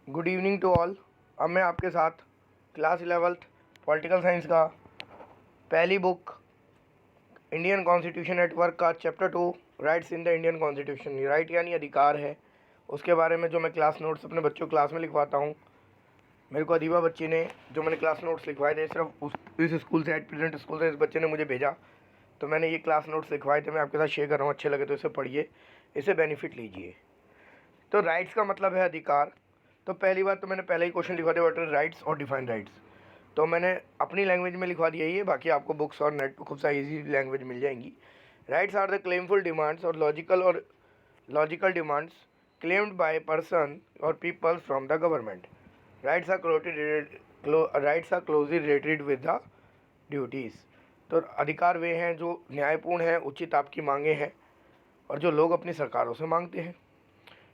Good evening to all. अब मैं आपके साथ क्लास 11th पॉलिटिकल साइंस का पहली book Indian Constitution at work का chapter 2 rights in the Indian Constitution, right यानी अधिकार है, उसके बारे में जो मैं क्लास नोट्स अपने बच्चों क्लास में लिखवाता हूँ। मेरे को अदीबा बच्ची ने जो मैंने क्लास नोट्स लिखवाए थे, सिर्फ इस स्कूल से, एट प्रेजेंट स्कूल से इस बच्चे ने मुझे भेजा, तो मैंने ये क्लास नोट्स लिखवाए थे, मैं आपके साथ शेयर कर रहा हूँ। अच्छे लगे तो इसे पढ़िए, इससे बेनिफिट लीजिए। तो राइट्स का मतलब है अधिकार। तो पहली बात तो मैंने पहले ही क्वेश्चन लिखवा दिया, व्हाट इज राइट्स और डिफाइन राइट्स। तो मैंने अपनी लैंग्वेज में लिखवा दिया ये, बाकी आपको बुक्स और नेट पर खूब सारी ईजी लैंग्वेज मिल जाएंगी। Rights are the claimful demands और logical demands claimed by person और people from the government. Rights are closely related with the duties. तो अधिकार वे हैं जो न्यायपूर्ण हैं, उचित आपकी मांगे हैं और जो लोग अपनी सरकारों से मांगते हैं।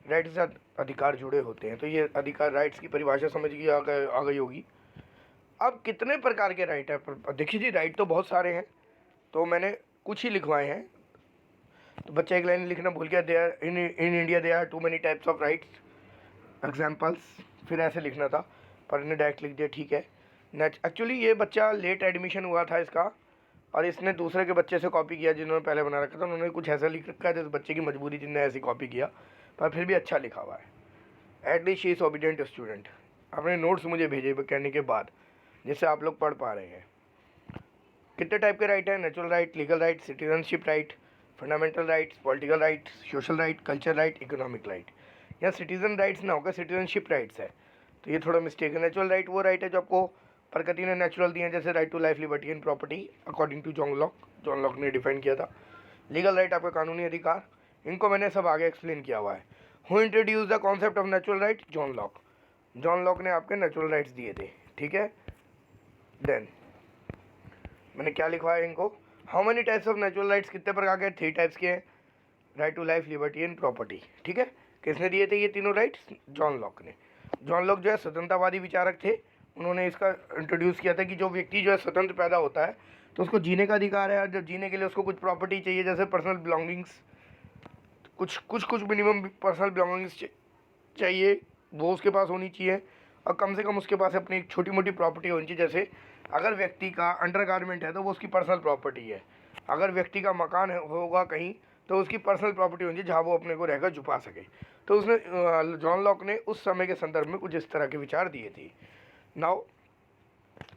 राइट्स के साथ अधिकार जुड़े होते हैं। तो ये अधिकार, राइट्स की परिभाषा समझ गई आ गई होगी। अब कितने प्रकार के राइट है देखिए जी, राइट तो बहुत सारे हैं, तो मैंने कुछ ही लिखवाए हैं। तो बच्चा एक लाइन लिखना भूल गया, there in India there are too many types of rights examples, फिर ऐसे लिखना था पर इन्हें डायरेक्ट लिख दिया, ठीक है। एक्चुअली ये बच्चा लेट एडमिशन हुआ था इसका, और इसने दूसरे के बच्चे से कॉपी किया जिन्होंने पहले बना रखा था। उन्होंने कुछ ऐसा लिख रखा है जिस बच्चे की मजबूरी जिनने ऐसी कॉपी किया, पर फिर भी अच्छा लिखा हुआ है। At least she is obedient student. अपने नोट्स मुझे भेजे कहने के बाद, जिससे आप लोग पढ़ पा रहे हैं। कितने टाइप के राइट हैं? Natural right, legal right, citizenship right, fundamental rights, political right, social right, culture right, economic right. या सिटीजन राइट्स ना होगा, सिटीजनशिप राइट्स है, तो ये थोड़ा मिस्टेक है। नेचुरल राइट वो राइट है जो आपको प्रकृति ने नेचुरल दिए हैं, जैसे right to life, liberty and property according to John Locke ने डिफाइन किया था। लीगल राइट आपका कानूनी अधिकार, इनको मैंने सब आगे एक्सप्लेन किया हुआ है। Who introduce the concept of natural right? John Locke ने आपके नेचुरल राइट्स दिए थे, ठीक है। देन मैंने क्या लिखवाया इनको, how many types of natural rights, कितने प्रकार के? 3 टाइप्स के हैं, right to life, liberty and property, ठीक है। किसने दिए थे ये तीनों राइट्स? जॉन लॉक ने। जॉन लॉक जो है स्वतंत्रवादी विचारक थे, उन्होंने इसका इंट्रोड्यूस किया था कि जो व्यक्ति जो है स्वतंत्र पैदा होता है तो उसको जीने का अधिकार है, और जब जीने के लिए उसको कुछ प्रॉपर्टी चाहिए, जैसे पर्सनल बिलोंगिंग्स, कुछ मिनिमम पर्सनल बिलोंगिंग्स चाहिए, वो उसके पास होनी चाहिए। और कम से कम उसके पास अपनी एक छोटी मोटी प्रॉपर्टी होनी चाहिए। जैसे अगर व्यक्ति का अंडरगारमेंट है तो वो उसकी पर्सनल प्रॉपर्टी है, अगर व्यक्ति का मकान होगा कहीं तो उसकी पर्सनल प्रॉपर्टी होनी चाहिए जहाँ वो अपने को रहकर छुपा सके। तो उसने जॉन लॉक ने उस समय के संदर्भ में कुछ इस तरह के विचार दिए थे। नाउ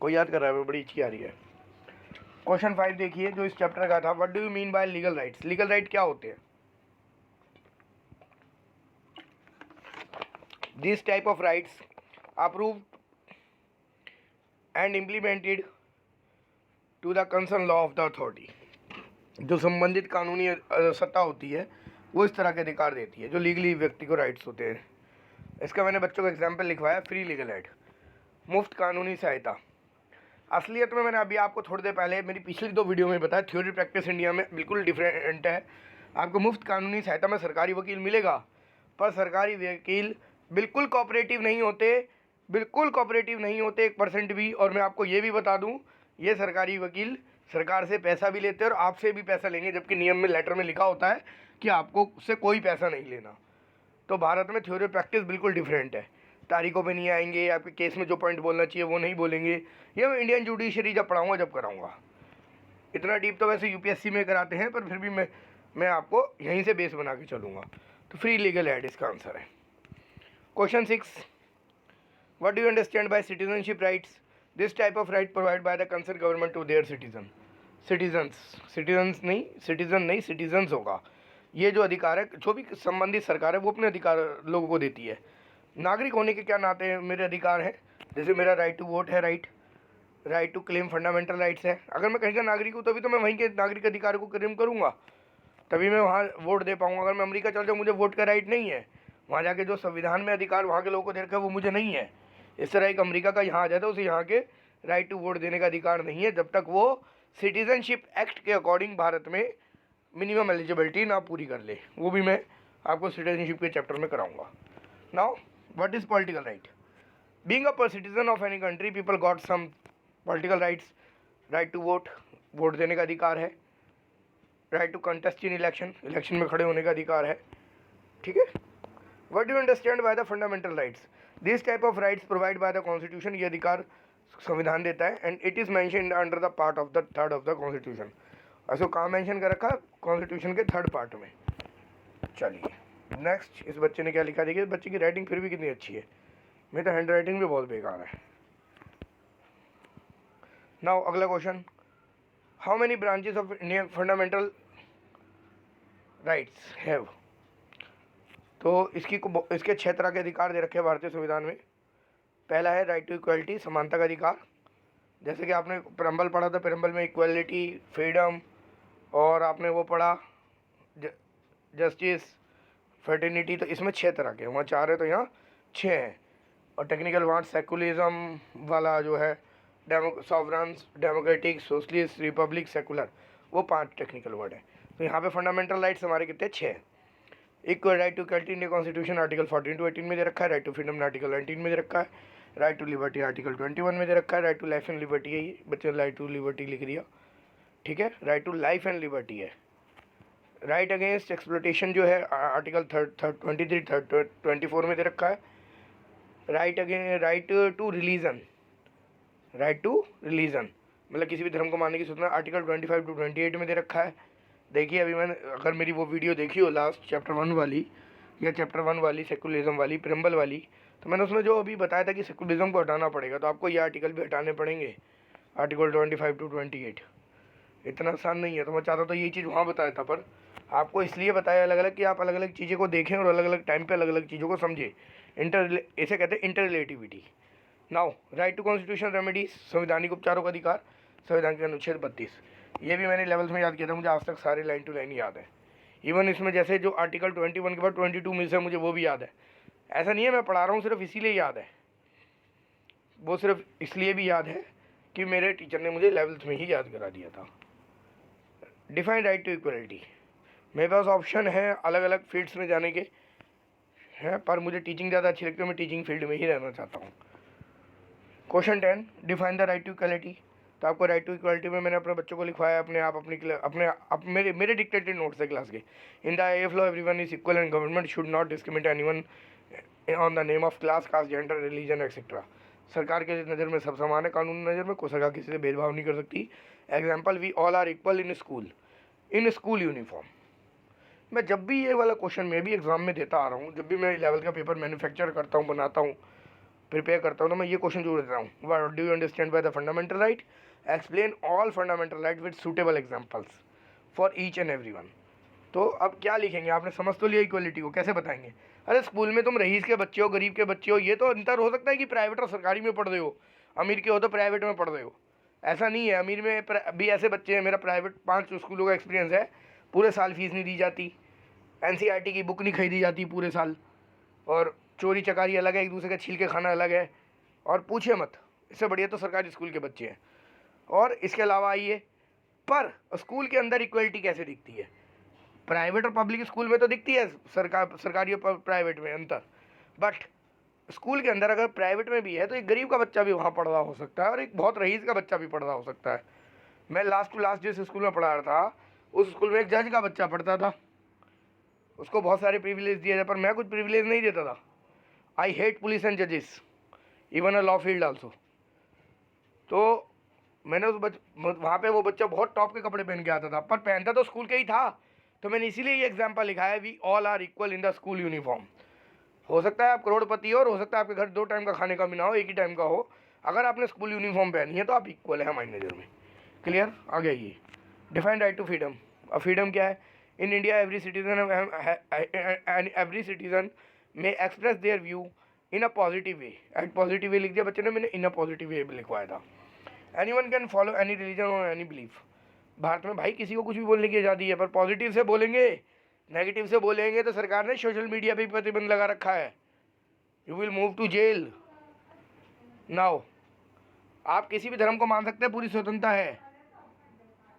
कोई याद कर रहा है? बड़ी अच्छी आ रही है। क्वेश्चन 5 देखिए जो इस चैप्टर का था, what do you mean bye legal rights? Legal right क्या होते हैं? This type of rights approved and implemented to the concerned law of the authority। जो संबंधित कानूनी सत्ता होती है वो इस तरह के अधिकार देती है जो लीगली व्यक्ति को राइट्स होते हैं। इसका मैंने बच्चों को एग्जाम्पल लिखवाया, फ्री लीगल एड, मुफ्त कानूनी सहायता। असलियत में मैंने अभी आपको थोड़ी देर पहले मेरी पिछली 2 वीडियो में बताया, थ्योरी प्रैक्टिस इंडिया में बिल्कुल डिफरेंट है। आपको मुफ्त कानूनी सहायता में सरकारी वकील मिलेगा, पर सरकारी वकील बिल्कुल कोऑपरेटिव नहीं होते, बिल्कुल कोऑपरेटिव नहीं होते 1% भी। और मैं आपको ये भी बता दूं, ये सरकारी वकील सरकार से पैसा भी लेते हैं और आपसे भी पैसा लेंगे, जबकि नियम में, लेटर में लिखा होता है कि आपको उससे कोई पैसा नहीं लेना। तो भारत में थ्योरी प्रैक्टिस बिल्कुल डिफरेंट है। तारीखों पे नहीं आएंगे, आपके केस में जो पॉइंट बोलना चाहिए वो नहीं बोलेंगे। ये मैं इंडियन जुडिशरी जब पढ़ाऊँगा जब कराऊँगा। इतना डीप तो वैसे यूपीएससी में कराते हैं, पर फिर भी मैं आपको यहीं से बेस बना के चलूँगा। तो फ्री लीगल एड इसका आंसर है। Question 6, what do you understand by citizenship rights? This type of right provided by the concerned government to their citizens नहीं citizens होगा। ये जो अधिकार है, जो भी संबंधित सरकार है वो अपने अधिकार लोगों को देती है। नागरिक होने के क्या नाते हैं मेरे अधिकार हैं? जैसे मेरा राइट टू वोट है, right to claim fundamental rights है। अगर मैं कहीं का नागरिक हूँ तभी तो मैं वहीं के नागरिक अधिकार को क्लेम करूँगा, तभी मैं वहाँ वोट दे पाऊँगा। अगर मैं अमेरिका चल जाऊँ, मुझे वोट का राइट नहीं है, वहाँ जाके जो संविधान में अधिकार वहाँ के लोगों को दे रखा है वो मुझे नहीं है। इस तरह एक अमेरिका का यहाँ आ जाता है, उसे यहाँ के राइट टू वोट देने का अधिकार नहीं है जब तक वो सिटीजनशिप एक्ट के अकॉर्डिंग भारत में मिनिमम एलिजिबिलिटी ना पूरी कर ले। वो भी मैं आपको सिटीजनशिप के चैप्टर में कराऊंगा। Now what is political right? Being a citizen of any country, people got some political rights. Right to vote, vote देने का अधिकार है। Right to contest in election, election में खड़े होने का अधिकार है, ठीक है। What do understand by the fundamental rights? This type of rights provide by the constitution, ये अधिकार संविधान देता है, and it is mentioned under the part of the third of the constitution. ऐसा कहाँ मेंशन कर रखा? कॉन्स्टिट्यूशन के थर्ड पार्ट में। चलिए नेक्स्ट, इस बच्चे ने क्या लिखा? देखिए बच्चे की राइटिंग फिर भी कितनी अच्छी है, मेरी तो हैंड राइटिंग भी बहुत बेकार है। नाउ अगला question, how many branches of Indian fundamental rights have? तो इसके 6 तरह के अधिकार दे रखे हैं भारतीय संविधान में। पहला है राइट टू इक्वलिटी, समानता का अधिकार। जैसे कि आपने प्रेम्बल पढ़ा था, प्रेम्बल में इक्वलिटी, फ्रीडम, और आपने वो पढ़ा जस्टिस, फर्टिनिटी, तो इसमें 6 तरह के, वहाँ 4 है तो यहाँ 6 हैं। और टेक्निकल वर्ड सेकुलरिज्म वाला जो है, सॉवरन्स, डेमोक्रेटिक, सोशलिस्ट, रिपब्लिक, सेकुलर, वो 5 टेक्निकल वर्ड है। तो यहाँ पे फंडामेंटल राइट्स हमारे कितने? 6। Equal right to equality Indian constitution article 14 to 18 में दे रखा है। राइट टू फ्रीडम आर्टिकल 19 में दे रखा है। राइट टू लिबर्टी आर्टिकल 21 में दे रखा है। Right to life and liberty है, ये बच्चे ने राइट टू लिबर्टी लिख दिया, ठीक है, right to life and liberty है। राइट अगेंस्ट एक्सप्लोटेशन जो है आर्टिकल 23 24 में दे रखा है। Right to religion, right to religion मतलब किसी भी धर्म को मानने की सूचना आर्टिकल 25 to 28 में दे रखा है। देखिए अभी मैंने, अगर मेरी वो वीडियो देखी हो लास्ट चैप्टर 1 वाली या चैप्टर 1 वाली सेकुलरिज्म वाली, प्रेम्बल वाली, तो मैंने उसमें जो अभी बताया था कि सेकुलरिज्म को हटाना पड़ेगा, तो आपको ये आर्टिकल भी हटाने पड़ेंगे, आर्टिकल 25 to 28। इतना आसान नहीं है, तो मैं चाहता तो ये चीज़ वहाँ बताया था, पर आपको इसलिए बताया अलग अलग कि आप अलग अलग चीज़ों को देखें और अलग अलग टाइम पे अलग अलग चीज़ों को समझें। इसे कहते हैं inter relativity. Now right to constitution remedies, संवैधानिक उपचारों का अधिकार, संविधान के अनुच्छेद 32। ये भी मैंने लेवल्स में याद किया था, मुझे आज तक सारे लाइन टू लाइन याद है। इवन इसमें जैसे जो आर्टिकल 21 के बाद 22 मिस है, मुझे वो भी याद है। ऐसा नहीं है मैं पढ़ा रहा हूँ सिर्फ इसीलिए याद है, वो सिर्फ इसलिए भी याद है कि मेरे टीचर ने मुझे लेवल्स में ही याद करा दिया था। डिफाइन राइट टू इक्वलिटी, मेरे पास ऑप्शन है अलग अलग फील्ड्स में जाने के हैं, पर मुझे टीचिंग ज़्यादा अच्छी लगती है, मैं टीचिंग फील्ड में ही रहना चाहता हूँ। Question 10, define the right to equality. तो आपको राइट टू इक्वलिटी में मैंने अपने बच्चों को लिखवाया मेरे डिक्टेटेड नोट्स है क्लास के। In the eye of law everyone is equal and government should not discriminate anyone on the name of class, caste, gender, religion etcetera. सरकार के नज़र में सब समान है, कानूनी नज़र में कोई सरकार किसी से भेदभाव नहीं कर सकती। Example, we all are equal in school uniform. मैं जब भी ये वाला क्वेश्चन मैं भी एग्जाम में देता आ रहा हूँ, जब भी मैं लेवल का पेपर मैन्युफैक्चर करता हूँ, बनाता हूँ, प्रिपेयर करता हूँ, तो मैं ये क्वेश्चन जरूर देता हूँ, what do you understand by the fundamental right? Explain all fundamental right with suitable examples for each and every one. तो अब क्या लिखेंगे? आपने समझ तो लिया इक्वलिटी को, कैसे बताएंगे? अरे स्कूल में तुम रईस के बच्चे हो, गरीब के बच्चे हो, ये तो अंतर हो सकता है कि प्राइवेट और सरकारी में पढ़ रहे हो, अमीर के हो तो प्राइवेट में पढ़ रहे हो। ऐसा नहीं है, अमीर में भी ऐसे बच्चे हैं, मेरा प्राइवेट 5 स्कूलों का एक्सपीरियंस है, पूरे साल फीस नहीं दी जाती, NCERT की बुक नहीं खरीदी जाती पूरे साल, और चोरी चकारी अलग है, एक दूसरे का छील के खाना अलग है, और पूछे मत, इससे बढ़िया तो सरकारी स्कूल के बच्चे हैं। और इसके अलावा आइए, पर स्कूल के अंदर इक्वलिटी कैसे दिखती है? प्राइवेट और पब्लिक स्कूल में तो दिखती है सरकारी और प्राइवेट में अंतर, बट स्कूल के अंदर अगर प्राइवेट में भी है तो एक गरीब का बच्चा भी वहाँ पढ़ रहा हो सकता है और एक बहुत रईस का बच्चा भी पढ़ रहा हो सकता है। मैं लास्ट टू लास्ट जिस स्कूल में पढ़ा रहा था, उस स्कूल में एक जज का बच्चा पढ़ता था, उसको बहुत सारे प्रिविलेज दिए थे, पर मैं कुछ प्रिविलेज नहीं देता था। आई हेट पुलिस एंड जजेस, even a law field also. तो मैंने वहाँ पे वो बच्चा बहुत टॉप के कपड़े पहन के आता था, पर पहनता तो स्कूल के ही था, तो मैंने इसीलिए ये एग्जाम्पल लिखा है, we all are equal in the school uniform. हो सकता है आप करोड़पति हो सकता है आपके घर 2 टाइम का खाने का भी ना हो, एक ही टाइम का हो, अगर आपने स्कूल यूनिफॉर्म पहनी है तो आप इक्वल है हमारी नज़र में। क्लियर? आ गया ये। Define right to freedom. अब फ्रीडम क्या है? इन इंडिया एवरी सिटीजन में express their view in a positive way. At positive way लिख दिया बच्चे ने, मैंने इन अ पॉजिटिव वे लिखवाया था। Anyone can follow any religion और एनी बिलीफ। भारत में भाई किसी को कुछ भी बोलने की आज़ादी है, पर पॉजिटिव से बोलेंगे, नेगेटिव से बोलेंगे तो सरकार ने सोशल मीडिया पे प्रतिबंध लगा रखा है, you will move to jail. Now आप किसी भी धर्म को मान सकते हैं, पूरी स्वतंत्रता है,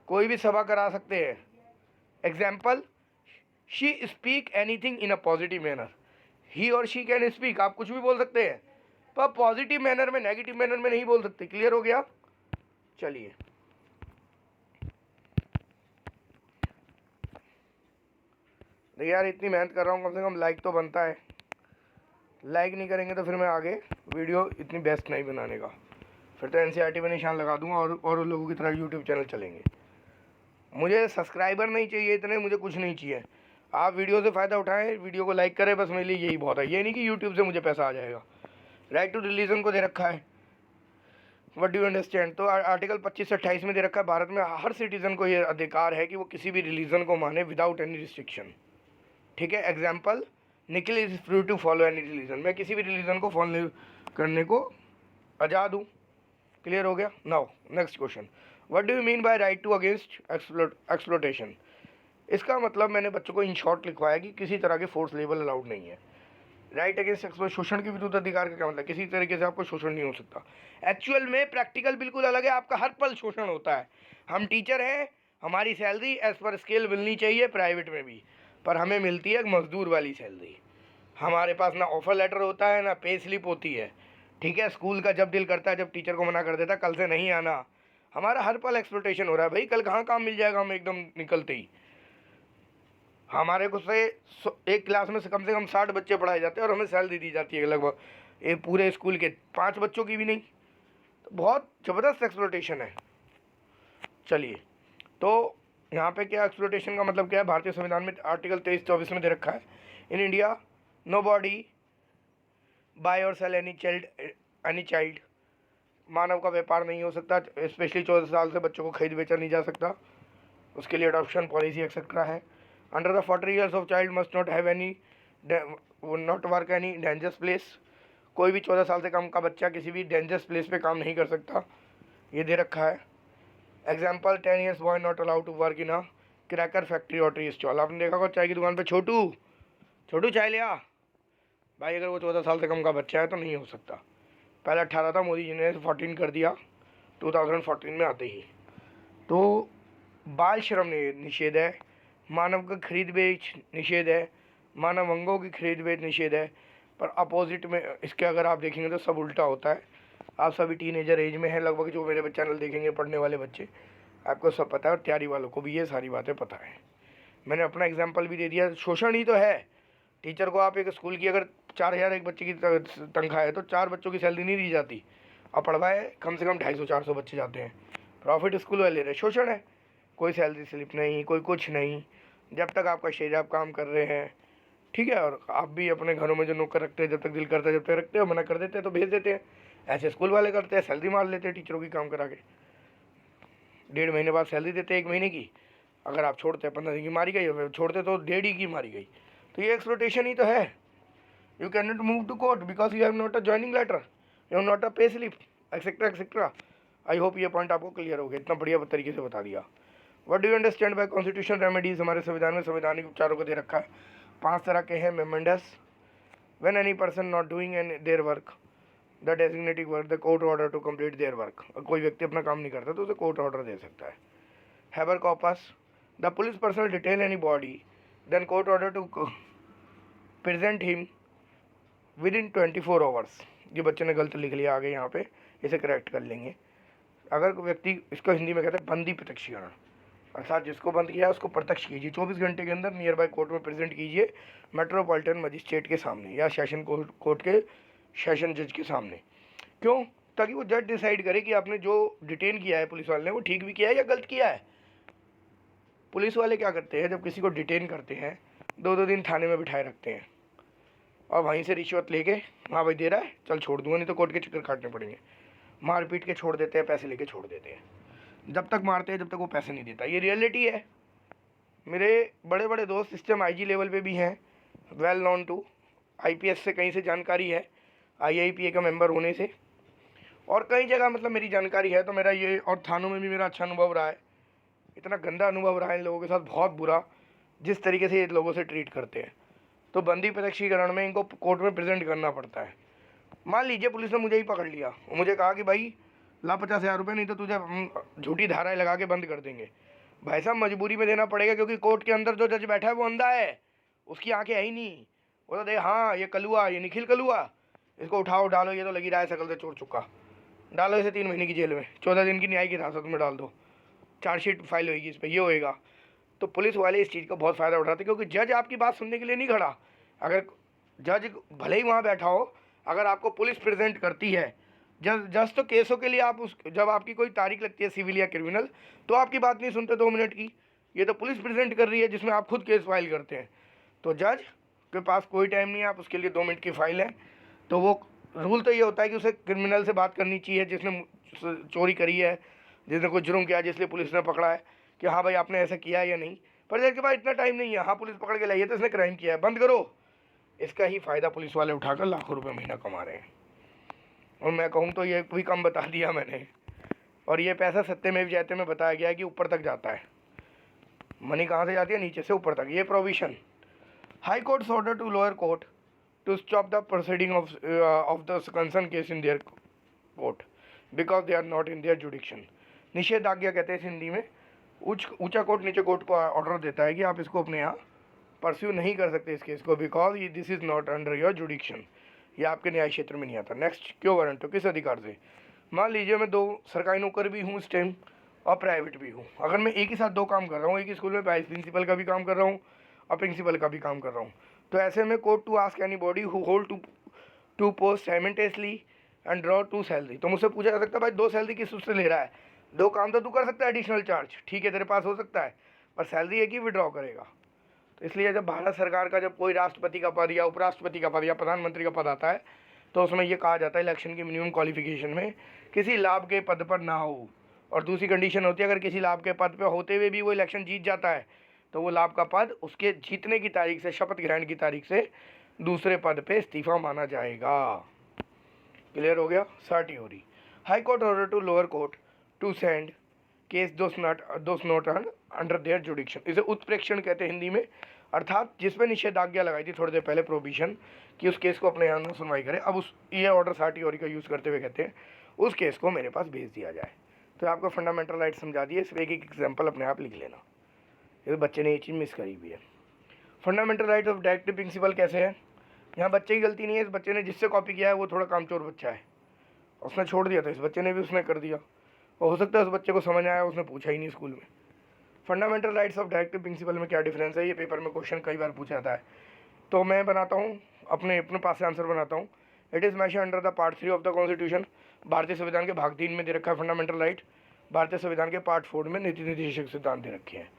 कोई भी सभा करा सकते हैं। Example, she speak anything in a positive manner. He और शी कैन स्पीक, आप कुछ भी बोल सकते हैं, पर पॉजिटिव मैनर में, नेगेटिव मैनर में नहीं बोल सकते। क्लियर हो गया? चलिए देखिए यार, इतनी मेहनत कर रहा हूँ, कम से कम लाइक तो बनता है। लाइक नहीं करेंगे तो फिर मैं आगे वीडियो इतनी बेस्ट नहीं बनाने का, फिर तो एनसीईआरटी में निशान लगा दूंगा और लोगों की तरह यूट्यूब चैनल चलेंगे। मुझे सब्सक्राइबर नहीं चाहिए इतने, मुझे कुछ नहीं चाहिए। आप वीडियो से फ़ायदा उठाएं, वीडियो को लाइक करें, बस मेरे लिए यही बहुत है। ये नहीं कि यूट्यूब से मुझे पैसा आ जाएगा। राइट टू रिलीजन को दे रखा है, व्हाट डू यू अंडरस्टैंड। तो आर्टिकल 25 से 28 में दे रखा है, भारत में हर सिटीज़न को ये अधिकार है कि वो किसी भी रिलीजन को माने विदाउट एनी रिस्ट्रिक्शन। ठीक है, example, Nikhil is free to follow any religion. मैं किसी भी रिलीजन को फॉलो करने को आज़ाद हूँ। क्लियर हो गया। Now next question, what do you mean by right to against exploitation. इसका मतलब मैंने बच्चों को इन शॉर्ट लिखवाया कि किसी तरह के फोर्स लेवल अलाउड नहीं है। राइट अगेंस्ट शोषण के विरुद्ध अधिकार का क्या मतलब, किसी तरीके से आपको शोषण नहीं हो सकता। एक्चुअल में प्रैक्टिकल बिल्कुल अलग है, आपका हर पल शोषण होता है। हम टीचर हैं, हमारी सैलरी एज पर स्केल मिलनी चाहिए, प्राइवेट में भी, पर हमें मिलती है मजदूर वाली सैलरी। हमारे पास ना ऑफर लेटर होता है ना पे स्लिप होती है। ठीक है, स्कूल का जब दिल करता है, जब टीचर को मना कर देता है कल से नहीं आना, हमारा हर पल एक्सप्लोटेशन हो रहा है। भाई कल कहाँ काम मिल जाएगा हमें एकदम निकलते ही। हमारे को से एक क्लास में से कम 60 बच्चे पढ़ाए जाते हैं और हमें सैलरी दी जाती है लगभग एक पूरे स्कूल के 5 बच्चों की भी नहीं। तो बहुत ज़बरदस्त एक्सप्लोटेशन है। चलिए, तो यहाँ पे क्या एक्सप्लोटेशन का मतलब क्या है, भारतीय संविधान में आर्टिकल 23-24 में दे रखा है, in India nobody buy और सेल एनी चाइल्ड। मानव का व्यापार नहीं हो सकता, स्पेशली 14 साल से बच्चों को खरीद बेचा नहीं जा सकता, उसके लिए अडॉप्शन पॉलिसी एक्सेट्रा है। Under the 40 years of child must not have any not work any dangerous place. कोई भी 14 साल से कम का बच्चा किसी भी डेंजरस प्लेस पे काम नहीं कर सकता, ये दे रखा है। Example, 10 years boy not allowed to work in a cracker factory और टी स्टॉल। आपने देखा होगा चाय की दुकान पे छोटू चाय लिया, भाई अगर वो 14 साल से कम का बच्चा है तो नहीं हो सकता। पहले 18 था, मोदी जी ने 14 कर दिया 2014 में आते ही। तो बाल श्रम निषेध है, मानव का खरीद बेच निषेध है, मानव अंगों की खरीद बेच निषेध है। पर अपोजिट में इसके अगर आप देखेंगे तो सब उल्टा होता है। आप सभी टीनेजर एज में हैं लगभग, जो मेरे चैनल देखेंगे पढ़ने वाले बच्चे, आपको सब पता है और तैयारी वालों को भी ये सारी बातें पता है। मैंने अपना एग्जाम्पल भी दे दिया, शोषण ही तो है। टीचर को आप एक स्कूल की अगर 4,000 एक बच्चे की तनख्वाह है तो 4 बच्चों की सैलरी नहीं दी जाती, और पढ़वाए कम से कम 250-400 बच्चे जाते हैं, प्रॉफिट स्कूल वाले ले रहे, शोषण है। कोई सैलरी स्लिप नहीं, कोई कुछ नहीं, जब तक आपका शेर आप काम कर रहे हैं। ठीक है, और आप भी अपने घरों में जो नौकर रखते हैं, जब तक दिल करता है जब तक रखते हो, मना कर देते हैं तो भेज देते हैं। ऐसे स्कूल वाले करते हैं, सैलरी मार लेते हैं टीचरों की काम करा के, 1.5 महीने बाद सैलरी देते हैं 1 महीने की। अगर आप छोड़ते हैं 15 दिन की मारी गई, छोड़ते तो 1.5 ही की मारी गई। तो ये एक्सप्लोटेशन ही तो है। You can not move to court because you have not a joining letter, you have not a pay slip, etcetera etcetera. I hope ये पॉइंट आपको क्लियर हो गया, इतना बढ़िया तरीके से बता दिया। What do you understand by constitution remedies. हमारे संविधान में संवैधानिक उपचारों को दे रखा है, 5 तरह के हैं। Mandamus, when any person not doing an their work the designating work the court order to complete their work. कोई व्यक्ति अपना काम नहीं करता तो उसे कोर्ट ऑर्डर दे सकता है। Habeas corpus, the police person detain anybody then court order to present him within 24 hours. ये बच्चे ने गलत लिख लिया आगे, यहाँ पे इसे करेक्ट कर लेंगे। अगर व्यक्ति, इसको हिंदी में कहते हैं बंदी प्रत्यक्षीकरण, अर्थात जिसको बंद किया है उसको प्रत्यक्ष कीजिए, 24 घंटे के अंदर नियर बाय कोर्ट में प्रेजेंट कीजिए, मेट्रोपॉलिटन मजिस्ट्रेट के सामने या सेशन कोर्ट के सेशन जज के सामने। क्यों? ताकि वो जज डिसाइड करे कि आपने जो डिटेन किया है पुलिस वाले ने वो ठीक भी किया है या गलत किया है। पुलिस वाले क्या करते हैं, जब किसी को डिटेन करते हैं 2-2 दिन थाने में बिठाए रखते हैं और वहीं से रिश्वत लेके, हाँ भाई दे रहा है चल छोड़ दूंगा, नहीं तो कोर्ट के चक्कर काटने पड़ेंगे, मार पीट के छोड़ देते हैं, पैसे लेके छोड़ देते हैं। जब तक मारते हैं जब तक वो पैसे नहीं देता, ये रियलिटी है। मेरे बड़े बड़े दोस्त सिस्टम IG लेवल पे भी हैं, वेल नोन टू, IPS से कहीं से जानकारी है, IIPA का मेंबर होने से, और कई जगह मतलब मेरी जानकारी है। तो मेरा ये, और थानों में भी मेरा अच्छा अनुभव रहा है। इतना गंदा अनुभव रहा है इन लोगों के साथ, बहुत बुरा, जिस तरीके से ये लोगों से ट्रीट करते हैं। तो बंदी प्रत्यक्षीकरण में इनको कोर्ट में प्रेजेंट करना पड़ता है। मान लीजिए पुलिस ने मुझे ही पकड़ लिया और मुझे कहा कि भाई ला 50,000 रुपये, नहीं तो तुझे झूठी धाराएं लगा के बंद कर देंगे। भाई साहब मजबूरी में देना पड़ेगा, क्योंकि कोर्ट के अंदर जो जज बैठा है वो अंधा है, उसकी आंखें है ही नहीं। वो तो देख, हाँ ये कलुआ, ये निखिल कलुआ, इसको उठाओ डालो, ये तो लगी रहा है शकल से चोर चुका, डालो इसे 3 महीने की जेल में, 14 दिन की न्यायिक हिरासत में डाल दो, चार्जशीट फाइल होगी इस पर, ये होएगा। तो पुलिस वाले इस चीज़ का बहुत फ़ायदा उठाते, क्योंकि जज आपकी बात सुनने के लिए नहीं खड़ा। अगर जज भले ही वहाँ बैठा हो, अगर आपको पुलिस प्रेजेंट करती है जज तो केसों के लिए आप जब आपकी कोई तारीख लगती है सिविल या क्रिमिनल, तो आपकी बात नहीं सुनते 2 मिनट की। ये तो पुलिस प्रेजेंट कर रही है जिसमें आप खुद केस फाइल करते हैं। तो जज के पास कोई टाइम नहीं है, आप उसके लिए 2 मिनट की फाइल है। तो वो रूल तो ये होता है कि उसे क्रिमिनल से बात करनी चाहिए जिसने चोरी करी है, जिसने कोई जुर्म किया, जिसलिए पुलिस ने पकड़ा है, कि हाँ भाई आपने ऐसा किया है या नहीं। पर जज के पास इतना टाइम नहीं है, हाँ पुलिस पकड़ के लाइए तो इसने क्राइम किया है, बंद करो। इसका ही फ़ायदा पुलिस वाले उठाकर लाखों रुपए महीना कमा रहे हैं। और मैं कहूँ तो ये भी कम बता दिया मैंने। और ये पैसा सत्यमेव जयते में बताया गया है कि ऊपर तक जाता है। मनी कहाँ से जाती है? नीचे से ऊपर तक। ये provision high courts order to lower court to stop the proceeding of the concern case in their court because they are not in their jurisdiction. निषेधाज्ञा कहते हैं इस हिंदी में। ऊंचा कोर्ट नीचे कोर्ट को ऑर्डर देता है कि आप इसको अपने यहाँ परस्यू नहीं कर सकते इस केस को, because this is not under your जुडिक्शन, ये आपके न्याय क्षेत्र में नहीं आता। नेक्स्ट, क्यों वारंट हो, किस अधिकार से? मान लीजिए मैं 2 सरकारी नौकर भी हूँ इस टाइम और प्राइवेट भी हूँ। अगर मैं एक ही साथ 2 काम कर रहा हूँ, एक ही स्कूल में वाइस प्रिंसिपल का भी काम कर रहा हूँ और प्रिंसिपल का भी काम कर रहा हूँ, तो ऐसे में court to ask anybody who hold to post simultaneously and draw 2 salary. तो मुझसे पूछा जा सकता है भाई 2 सैलरी किस उससे ले रहा है? 2 काम तो तू कर सकता है, एडिशनल चार्ज ठीक है तेरे पास हो सकता है, पर सैलरी एक ही विड्रॉ करेगा। तो इसलिए जब भारत सरकार का जब कोई राष्ट्रपति का पद या उपराष्ट्रपति का पद या प्रधानमंत्री का पद आता है, तो उसमें ये कहा जाता है इलेक्शन की मिनिमम क्वालिफिकेशन में किसी लाभ के पद पर ना हो। और दूसरी कंडीशन होती है, अगर किसी लाभ के पद पर होते हुए भी वो इलेक्शन जीत जाता है, तो वो लाभ का पद उसके जीतने की तारीख से, शपथ ग्रहण की तारीख से दूसरे पद पे इस्तीफा माना जाएगा। क्लियर हो गया? Certiorari high court order to lower court to send case those not under their jurisdiction. इसे उत्प्रेक्षण कहते हैं हिंदी में, अर्थात जिस पे निषेधाज्ञा लगाई थी थोड़ी देर पहले प्रोविजन कि उस केस को अपने यहाँ में सुनवाई करे, अब उस ये ऑर्डर सर्टियोरी का यूज़ करते हुए कहते हैं उस केस को मेरे पास भेज दिया जाए। तो आपको फंडामेंटल राइट समझा दिए, सिर्फ एक एग्जाम्पल अपने आप लिख लेना। ये बच्चे ने ये चीज़ मिस करी हुई है। Fundamental right of directive principle कैसे है? यहाँ बच्चे की गलती नहीं है, इस बच्चे ने जिससे कॉपी किया है वो थोड़ा कामचोर बच्चा है, उसने छोड़ दिया था, इस बच्चे ने भी उसने कर दिया, और हो सकता है उस बच्चे को समझ आया, उसने पूछा ही नहीं स्कूल में। Fundamental rights of directive principle में क्या डिफरेंस है? ये पेपर में क्वेश्चन कई बार पूछा जाता है, तो मैं बनाता हूँ अपने पास से आंसर बनाता हूँ। It is mention under the part 3 of the constitution. भारतीय संविधान के भाग 3 में दे रखा है फंडामेंटल राइट। भारतीय संविधान के पार्ट 4 में नीति निर्देशक सिद्धांत दे रखे हैं।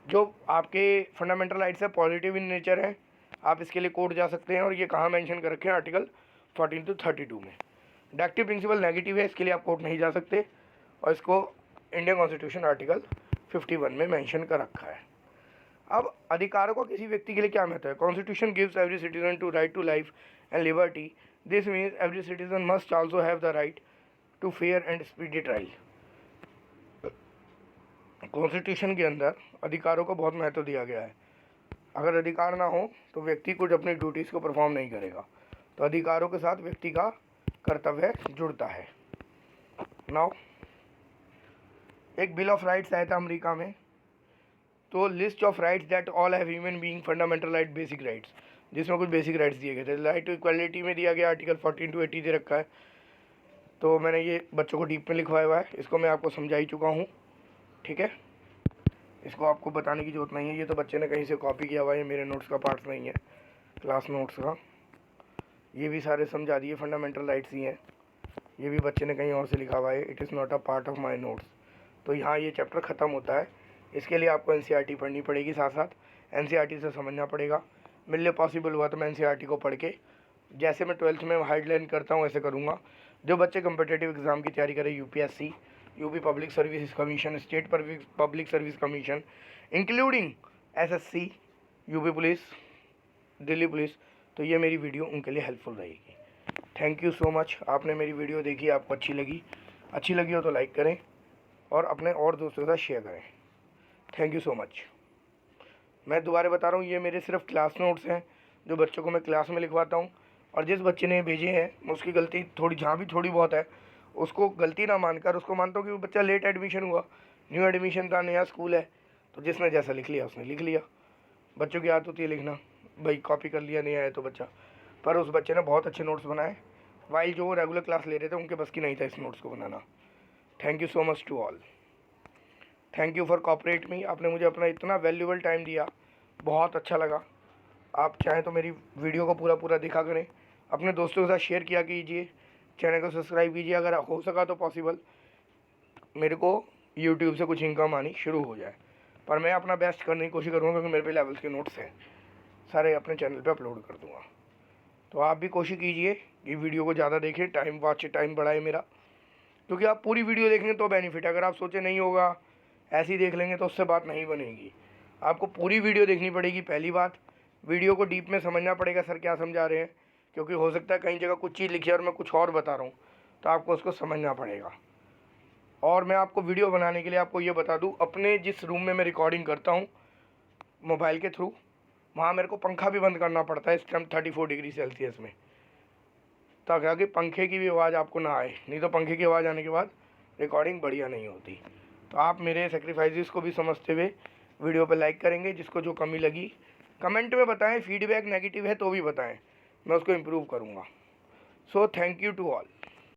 जो आपके फंडामेंटल राइट्स है पॉजिटिव इन नेचर है, आप इसके लिए कोर्ट जा सकते हैं, और ये कहाँ मेंशन कर रखे हैं? आर्टिकल 14 to 32 में। डायरेक्टिव प्रिंसिपल नेगेटिव है, इसके लिए आप कोर्ट नहीं जा सकते, और इसको इंडियन कॉन्स्टिट्यूशन आर्टिकल 51 में मेंशन कर रखा है। अब अधिकारों का किसी व्यक्ति के लिए क्या महत्व है? Constitution gives every citizen to right to life and liberty. This means every citizen must also have the right to fair and speedy trial. Constitution के अंदर अधिकारों को बहुत महत्व दिया गया है। अगर अधिकार ना हो तो व्यक्ति कुछ अपनी ड्यूटीज़ को परफॉर्म नहीं करेगा, तो अधिकारों के साथ व्यक्ति का कर्तव्य जुड़ता है। नाउ एक बिल ऑफ राइट्स आया था अमेरिका में, तो list of rights that all have human being, fundamental right, basic rights, जिसमें कुछ बेसिक राइट्स दिए गए थे। राइट टू इक्वालिटी में दिया गया आर्टिकल 14 to 80 दे रखा है। तो मैंने ये बच्चों को डीप में लिखवाया हुआ है, इसको मैं आपको समझा ही चुका हूँ, ठीक है, इसको आपको बताने की ज़रूरत नहीं है। ये तो बच्चे ने कहीं से कॉपी किया हुआ है, ये मेरे नोट्स का पार्ट नहीं है, क्लास नोट्स का। ये भी सारे समझा दिए, फंडामेंटल राइट्स ही हैं, ये भी बच्चे ने कहीं और से लिखा हुआ है, it is not a part of my notes. तो यहाँ ये चैप्टर ख़त्म होता है। इसके लिए आपको एनसीईआरटी पढ़नी पड़ेगी, साथ साथ एनसीईआरटी से समझना पड़ेगा। मेरे लिए पॉसिबल हुआ तो मैं एनसीईआरटी को पढ़ के, जैसे मैं 12th में हाइडलाइन करता हूँ ऐसे करूँगा। जो बच्चे कम्पिटिटिव एग्ज़ाम की तैयारी करें, UPSC, UP public service commission, state public service commission, including SSC, UP police, Delhi police, तो ये मेरी वीडियो उनके लिए हेल्पफुल रहेगी। Thank you so much. आपने मेरी वीडियो देखी, आपको अच्छी लगी हो तो लाइक करें और अपने और दोस्तों के साथ शेयर करें। Thank you so much. मैं दोबारा बता रहा हूँ, ये मेरे सिर्फ क्लास नोट्स हैं जो बच्चों को मैं क्लास में लिखवाता हूँ, और जिस बच्चे ने भेजे हैं उसकी गलती थोड़ी, जहाँ भी थोड़ी बहुत है, उसको गलती ना मानकर उसको मानता हूँ कि वो बच्चा लेट एडमिशन हुआ, न्यू एडमिशन था, नया स्कूल है, तो जिसने जैसा लिख लिया उसने लिख लिया। बच्चों की आदत होती है लिखना, भाई कॉपी कर लिया, नहीं आया तो बच्चा, पर उस बच्चे ने बहुत अच्छे नोट्स बनाए, वाइल जो रेगुलर क्लास ले रहे थे उनके बस की नहीं था इस नोट्स को बनाना। Thank you so much to all. Thank you for cooperate me. आपने मुझे अपना इतना वैल्यूबल टाइम दिया, बहुत अच्छा लगा। आप चाहें तो मेरी वीडियो को पूरा पूरा देखा करें, अपने दोस्तों के साथ शेयर किया कीजिए, चैनल को सब्सक्राइब कीजिए। अगर हो सका तो पॉसिबल मेरे को यूट्यूब से कुछ इनकम आनी शुरू हो जाए, पर मैं अपना बेस्ट करने की कोशिश करूँगा क्योंकि मेरे पे लेवल्स के नोट्स हैं, सारे अपने चैनल पे अपलोड कर दूँगा। तो आप भी कोशिश कीजिए कि वीडियो को ज़्यादा देखें, टाइम बढ़ाए मेरा, क्योंकि आप पूरी वीडियो देखेंगे तो बेनिफिट है। अगर आप सोचे नहीं होगा ऐसे ही देख लेंगे तो उससे बात नहीं बनेगी। आपको पूरी वीडियो देखनी पड़ेगी। पहली बात, वीडियो को डीप में समझना पड़ेगा सर क्या समझा रहे हैं, क्योंकि हो सकता है कई जगह कुछ चीज़ लिखी है और मैं कुछ और बता रहा हूँ, तो आपको उसको समझना पड़ेगा। और मैं आपको वीडियो बनाने के लिए आपको ये बता दूँ, अपने जिस रूम में मैं रिकॉर्डिंग करता हूँ मोबाइल के थ्रू, वहाँ मेरे को पंखा भी बंद करना पड़ता है इस टाइम 34 डिग्री सेल्सियस में, ताकि पंखे की भी आवाज़ आपको ना आए, नहीं तो पंखे की आवाज़ आने के बाद रिकॉर्डिंग बढ़िया नहीं होती। तो आप मेरे सेक्रीफाइसेस को भी समझते हुए वीडियो पर लाइक करेंगे। जिसको जो कमी लगी कमेंट में बताएं, फीडबैक नेगेटिव है तो भी बताएं, मैं उसको इम्प्रूव करूँगा। So thank you to all.